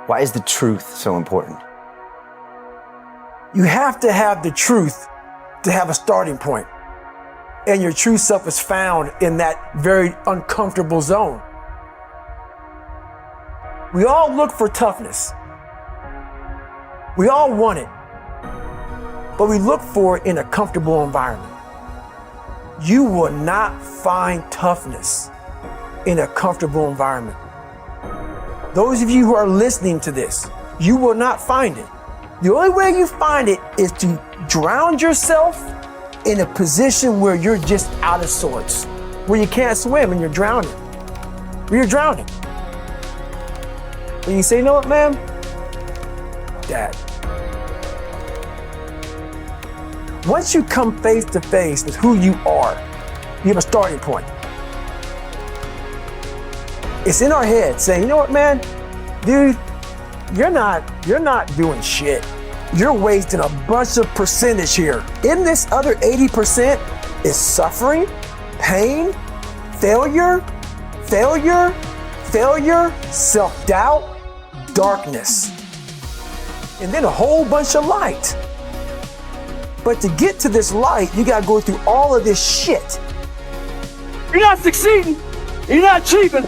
Why is the truth so important? You have to have the truth to have a starting point. And your true self is found in that very uncomfortable zone. We all look for toughness. We all want it. But we look for it in a comfortable environment. You will not find toughness in a comfortable environment. Those of you who are listening to this, you will not find it. The only way you find it is to drown yourself in a position where you're just out of sorts, where you can't swim and you're drowning. Where you're drowning. And you say, you know what, man? Dad. Once you come face to face with who you are, you have a starting point. It's in our head saying, you know what, man? Dude, you're not doing shit. You're wasting a bunch of percentage here. In this other 80% is suffering, pain, failure, self-doubt, darkness, and then a whole bunch of light. But to get to this light, you gotta go through all of this shit. You're not succeeding, you're not achieving.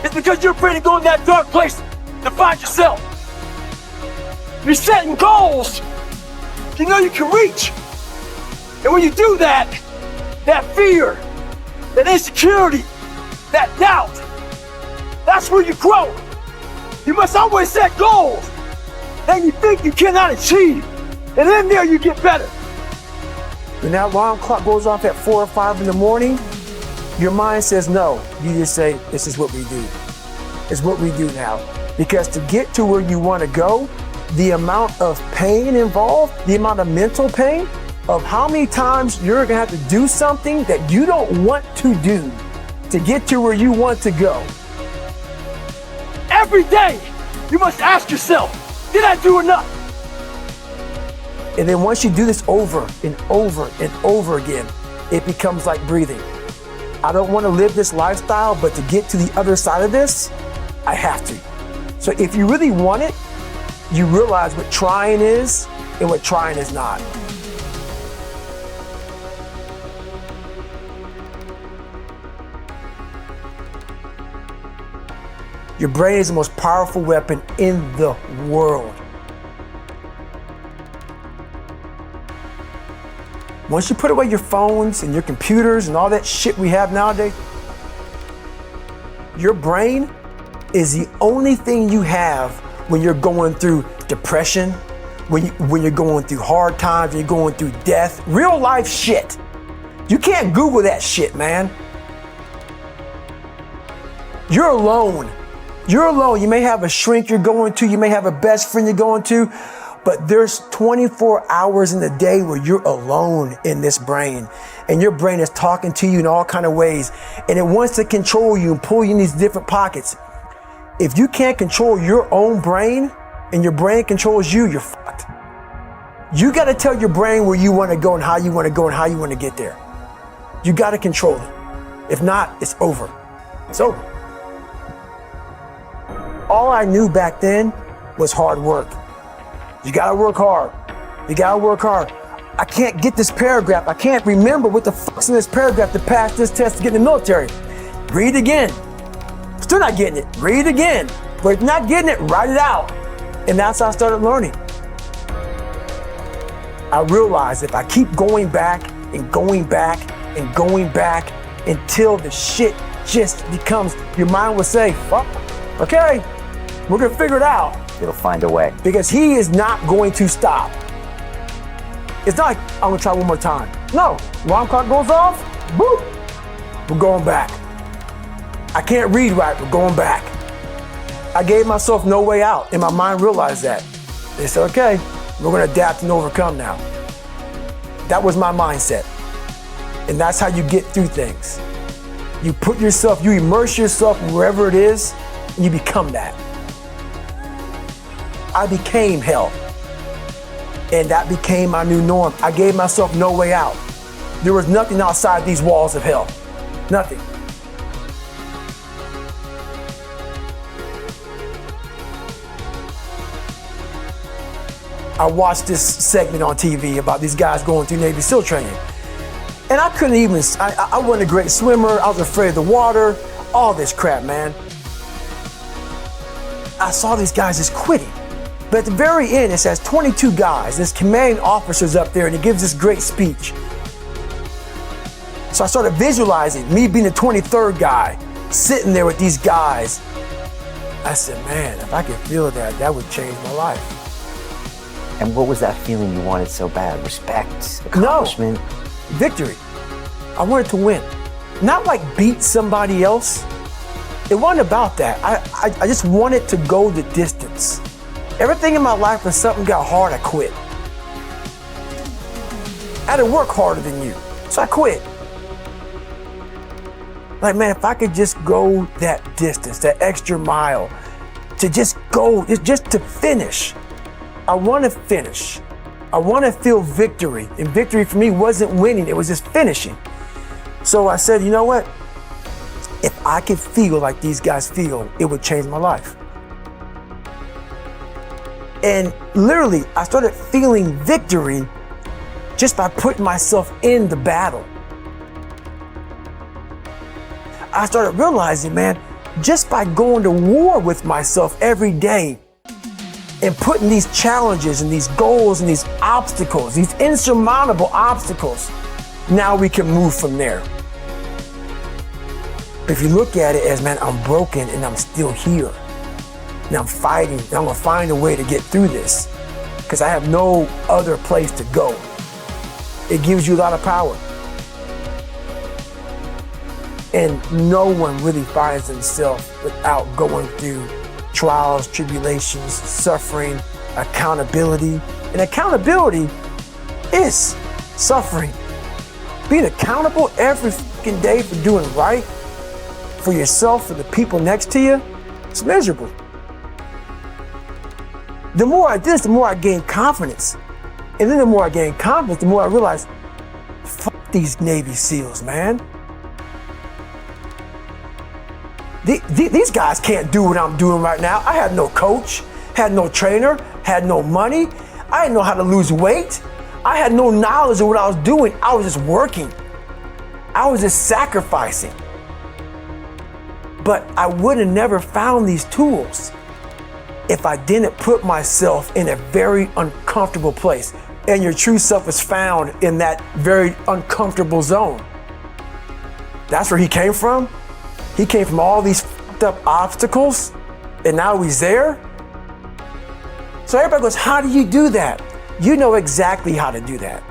It's because you're afraid to go in that dark place to find yourself. You're setting goals you know you can reach. And when you do that, that fear, that insecurity, that doubt, that's where you grow. You must always set goals that you think you cannot achieve. And in there you get better. When that alarm clock goes off at 4 or 5 in the morning, your mind says no. You just say, this is what we do. It's what we do now. Because to get to where you want to go, the amount of pain involved, the amount of mental pain of how many times you're going to have to do something that you don't want to do to get to where you want to go. Every day, you must ask yourself, did I do enough? And then once you do this over and over and over again, it becomes like breathing. I don't want to live this lifestyle, but to get to the other side of this, I have to. So if you really want it, you realize what trying is and what trying is not. Your brain is the most powerful weapon in the world. Once you put away your phones and your computers and all that shit we have nowadays, your brain is the only thing you have when you're going through depression, when you're going through hard times, when you're going through death, real life shit. You can't Google that shit, man. You're alone. You're alone. You may have a shrink you're going to, you may have a best friend you're going to, but there's 24 hours in the day where you're alone in this brain, and your brain is talking to you in all kinds of ways, and it wants to control you and pull you in these different pockets. If you can't control your own brain and your brain controls you, you're fucked. You got to tell your brain where you want to go and how you want to go and how you want to get there. You got to control it. If not, it's over. It's over. All I knew back then was hard work. You gotta work hard. You gotta work hard. I can't get this paragraph. I can't remember what the fuck's in this paragraph to pass this test to get in the military. Read again. Still not getting it. Read again. But if you're not getting it, write it out. And that's how I started learning. I realized if I keep going back and going back and going back until the shit just becomes, your mind will say, fuck, okay, we're gonna figure it out. It'll find a way. Because he is not going to stop. It's not like, I'm gonna try one more time. No, alarm clock goes off, boop, we're going back. I can't read right, we're going back. I gave myself no way out, and my mind realized that. They said, okay, we're gonna adapt and overcome now. That was my mindset. And that's how you get through things. You put yourself, you immerse yourself wherever it is, and you become that. I became hell. And that became my new norm. I gave myself no way out. There was nothing outside these walls of hell. Nothing. I watched this segment on TV about these guys going through Navy SEAL training. And I couldn't even, I wasn't a great swimmer. I was afraid of the water, all this crap, man. I saw these guys just quitting. But at the very end, it says 22 guys. This commanding officer's up there and he gives this great speech. So I started visualizing me being the 23rd guy, sitting there with these guys. I said, man, if I could feel that, that would change my life. And what was that feeling you wanted so bad? Respect, accomplishment? No, victory. I wanted to win. Not like beat somebody else. It wasn't about that. I just wanted to go the distance. Everything in my life, when something got hard, I quit. I had to work harder than you, so I quit. Like, man, if I could just go that distance, that extra mile, to just go, just to finish. I want to finish. I want to feel victory. And victory for me wasn't winning, it was just finishing. So I said, you know what? If I could feel like these guys feel, it would change my life. And literally, I started feeling victory just by putting myself in the battle. I started realizing, man, just by going to war with myself every day and putting these challenges and these goals and these obstacles, these insurmountable obstacles, now we can move from there. If you look at it as, man, I'm broken and I'm still here. And I'm fighting, and I'm gonna find a way to get through this because I have no other place to go. It gives you a lot of power. And no one really finds themselves without going through trials, tribulations, suffering, accountability. And accountability is suffering. Being accountable every fucking day for doing right for yourself, for the people next to you, it's miserable. The more I did this, the more I gained confidence. And then the more I gained confidence, the more I realized, fuck these Navy SEALs, man. These guys can't do what I'm doing right now. I had no coach, had no trainer, had no money. I didn't know how to lose weight. I had no knowledge of what I was doing. I was just working. I was just sacrificing. But I would have never found these tools if I didn't put myself in a very uncomfortable place. And your true self is found in that very uncomfortable zone. That's where he came from. He came from all these fucked up obstacles, and now he's there. So everybody goes, how do you do that? You know exactly how to do that.